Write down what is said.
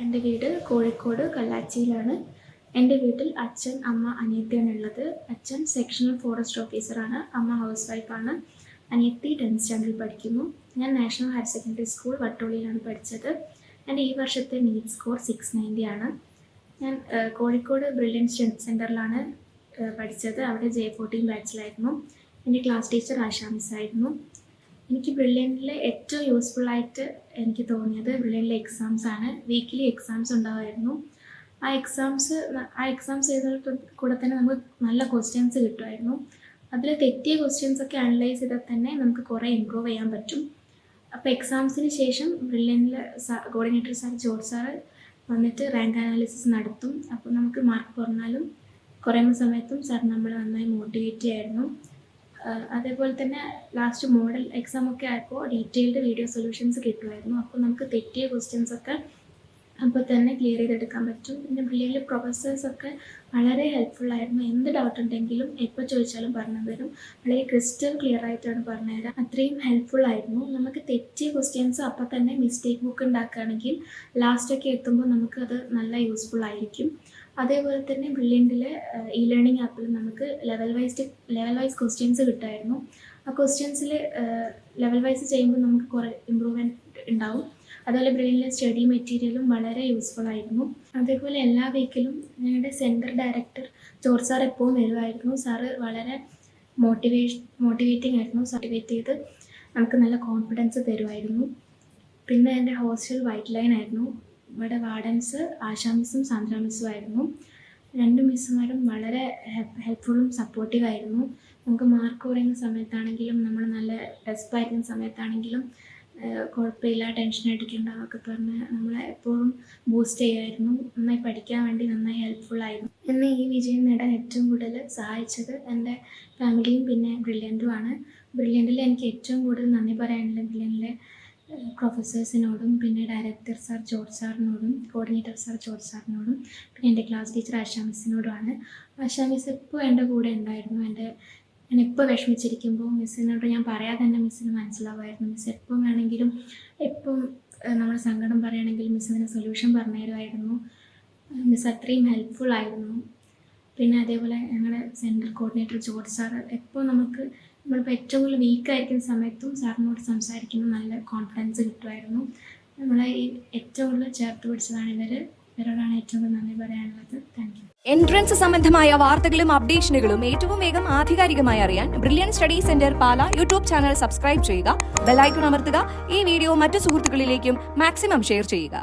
എൻ്റെ വീട് കോഴിക്കോട് കല്ലാച്ചിയിലാണ്. എൻ്റെ വീട്ടിൽ അച്ഛൻ, അമ്മ, അനിയത്തിയാണുള്ളത്. അച്ഛൻ സെക്ഷണൽ ഫോറസ്റ്റ് ഓഫീസറാണ്. അമ്മ ഹൗസ് വൈഫാണ്. അനിയത്തി 10th സ്റ്റാൻഡേർഡിൽ പഠിക്കുന്നു. ഞാൻ നാഷണൽ ഹയർ സെക്കൻഡറി സ്കൂൾ വട്ടോളിയിലാണ് പഠിച്ചത്. എൻ്റെ ഈ വർഷത്തെ നീറ്റ് സ്കോർ 690 ആണ്. ഞാൻ കോഴിക്കോട് ബ്രില്യൻസ് സെൻറ്ററിലാണ് പഠിച്ചത്. അവിടെ J14 ബാച്ചിലായിരുന്നു. എൻ്റെ ക്ലാസ് ടീച്ചർ ആശാ മിസ് ആയിരുന്നു. എനിക്ക് ബ്രില്യൻറ്റിൽ ഏറ്റവും യൂസ്ഫുള്ളായിട്ട് എനിക്ക് തോന്നിയത് ബ്രില്യൻറ്റിലെ എക്സാംസ് ആണ്. വീക്കിലി എക്സാംസ് ഉണ്ടാകുമായിരുന്നു. ആ എക്സാംസ് ചെയ്തതിൽ കൂടെ തന്നെ നമുക്ക് നല്ല ക്വസ്റ്റ്യൻസ് കിട്ടുമായിരുന്നു. അതിൽ തെറ്റിയ ക്വസ്റ്റ്യൻസൊക്കെ അനലൈസ് ചെയ്താൽ തന്നെ നമുക്ക് കുറേ ഇമ്പ്രൂവ് ചെയ്യാൻ പറ്റും. അപ്പോൾ എക്സാംസിന് ശേഷം ബ്രില്യൻറ്റിൽ കോർഡിനേറ്റർ സാർ ജോർജ് സാർ വന്നിട്ട് റാങ്ക് അനാലിസിസ് നടത്തും. അപ്പോൾ നമുക്ക് മാർക്ക് കുറയുന്ന സമയത്തും സാർ നമ്മളെ നന്നായി മോട്ടിവേറ്റ് ചെയ്യായിരുന്നു. അതേപോലെ തന്നെ ലാസ്റ്റ് മോഡൽ എക്സാമൊക്കെ ആയപ്പോൾ ഡീറ്റെയിൽഡ് വീഡിയോ സൊല്യൂഷൻസ് കിട്ടുമായിരുന്നു. അപ്പോൾ നമുക്ക് തെറ്റിയ ക്വസ്റ്റ്യൻസൊക്കെ അപ്പോൾ തന്നെ ക്ലിയർ ചെയ്തെടുക്കാൻ പറ്റും. പിന്നെ ബ്രില്യൻറ്റിലെ പ്രൊഫസേഴ്സൊക്കെ വളരെ ഹെൽപ്ഫുള്ളായിരുന്നു. എന്ത് ഡൗട്ട് ഉണ്ടെങ്കിലും എപ്പോൾ ചോദിച്ചാലും പറഞ്ഞു തരും. വളരെ ക്രിസ്റ്റൽ ക്ലിയർ ആയിട്ടാണ് പറഞ്ഞു തരാം. അത്രയും ഹെൽപ്ഫുള്ളായിരുന്നു. നമുക്ക് തെറ്റിയ ക്വസ്റ്റ്യൻസ് അപ്പോൾ തന്നെ മിസ്റ്റേക്ക് ബുക്ക് ഉണ്ടാക്കുകയാണെങ്കിൽ ലാസ്റ്റൊക്കെ എത്തുമ്പോൾ നമുക്കത് നല്ല യൂസ്ഫുൾ ആയിരിക്കും. അതേപോലെ തന്നെ ബ്രില്യൻറ്റിലെ ലേണിംഗ് ആപ്പിൽ നമുക്ക് ലെവൽ വൈസ് ക്വസ്റ്റ്യൻസ് കിട്ടുമായിരുന്നു. ആ ക്വസ്റ്റ്യൻസിൽ ലെവൽ വൈസ് ചെയ്യുമ്പോൾ നമുക്ക് കുറേ ഇമ്പ്രൂവ്മെൻറ്റ് ഉണ്ടാവും. അതുപോലെ ബ്രില്യൻറ്റിലെ സ്റ്റഡി മെറ്റീരിയലും വളരെ യൂസ്ഫുൾ ആയിരുന്നു. അതേപോലെ എല്ലാ വീക്കിലും ഞങ്ങളുടെ സെൻറ്റർ ഡയറക്ടർ ജോർജ് സാർ എപ്പോഴും വരുമായിരുന്നു. സാറ് വളരെ മോട്ടിവേറ്റിംഗ് ആയിരുന്നു. മോട്ടിവേറ്റ് ചെയ്ത് നമുക്ക് നല്ല കോൺഫിഡൻസ് തരുമായിരുന്നു. പിന്നെ എൻ്റെ ഹോസ്റ്റൽ വൈറ്റ് ലൈൻ ആയിരുന്നു. ഇവിടെ വാർഡൻസ് ആശാ മിസ്സും സാന്ദ്ര മിസ്സും ആയിരുന്നു. 2 മിസ്സുമാരും വളരെ ഹെൽപ്ഫുള്ളും സപ്പോർട്ടീവായിരുന്നു. നമുക്ക് മാർക്ക് കുറയുന്ന സമയത്താണെങ്കിലും നമ്മൾ നല്ല ഡെസ്പായിരിക്കുന്ന സമയത്താണെങ്കിലും കുഴപ്പമില്ല, ടെൻഷൻ അടിക്കേണ്ട എന്നൊക്കെ പറഞ്ഞ് നമ്മളെ എപ്പോഴും ബൂസ്റ്റ് ചെയ്യുമായിരുന്നു. നന്നായി പഠിക്കാൻ വേണ്ടി നന്നായി ഹെൽപ്ഫുള്ളായിരുന്നു. എന്നെ ഈ വിജയം നേടാൻ ഏറ്റവും കൂടുതൽ സഹായിച്ചത് എൻ്റെ ഫാമിലിയും പിന്നെ ബ്രില്യൻറ്റുമാണ്. ബ്രില്യൻറ്റിൽ എനിക്ക് ഏറ്റവും കൂടുതൽ നന്ദി പറയാനുള്ളത് ബ്രില്യൻറ്റിലെ പ്രൊഫസേഴ്സിനോടും പിന്നെ ഡയറക്ടർ സാർ ജോർജ് സാറിനോടും കോർഡിനേറ്റർ സാർ ജോർജ് സാറിനോടും പിന്നെ എൻ്റെ ക്ലാസ് ടീച്ചർ ആശാ മിസ്സിനോടുമാണ്. ആശാ മിസ് എപ്പോൾ എൻ്റെ കൂടെ ഉണ്ടായിരുന്നു. ഞാൻ എപ്പോൾ വിഷമിച്ചിരിക്കുമ്പോൾ മിസ്സിനോട് ഞാൻ പറയാതെ തന്നെ മിസ്സിന് മനസ്സിലാവുമായിരുന്നു. മിസ് എപ്പം വേണമെങ്കിലും എപ്പം നമ്മൾ സങ്കടം പറയുകയാണെങ്കിൽ മിസ് അതിന് സൊല്യൂഷൻ പറഞ്ഞു തരുമായിരുന്നു. മിസ് അത്രയും ഹെൽപ്ഫുള്ളായിരുന്നു. പിന്നെ അതേപോലെ ഞങ്ങളുടെ സെൻറ്റർ കോർഡിനേറ്റർ ജോർജ് സാർ എപ്പോൾ നമ്മളിപ്പോൾ ഏറ്റവും കൂടുതൽ വീക്കായിരിക്കുന്ന സമയത്തും സാറിനോട് സംസാരിക്കുമ്പോൾ നല്ല കോൺഫിഡൻസ് കിട്ടുമായിരുന്നു. നമ്മളെ ഈ ഏറ്റവും കൂടുതൽ ചേർത്ത് പിടിച്ചതാണ് ഇവരോടാണ് ഏറ്റവും കൂടുതൽ നന്ദി പറയാനുള്ളത്. Thank you. എൻട്രൻസ് സംബന്ധമായ വാർത്തകളും അപ്ഡേഷനുകളും ഏറ്റവും വേഗം ആധികാരികമായി അറിയാൻ ബ്രില്യൻ സ്റ്റഡി സെന്റർ പാല യൂട്യൂബ് ചാനൽ സബ്സ്ക്രൈബ് ചെയ്യുക, ബെൽ ഐക്കൺ അമർത്തുക, ഈ വീഡിയോ മറ്റു സുഹൃത്തുക്കളിലേക്കും മാക്സിമം ഷെയർ ചെയ്യുക.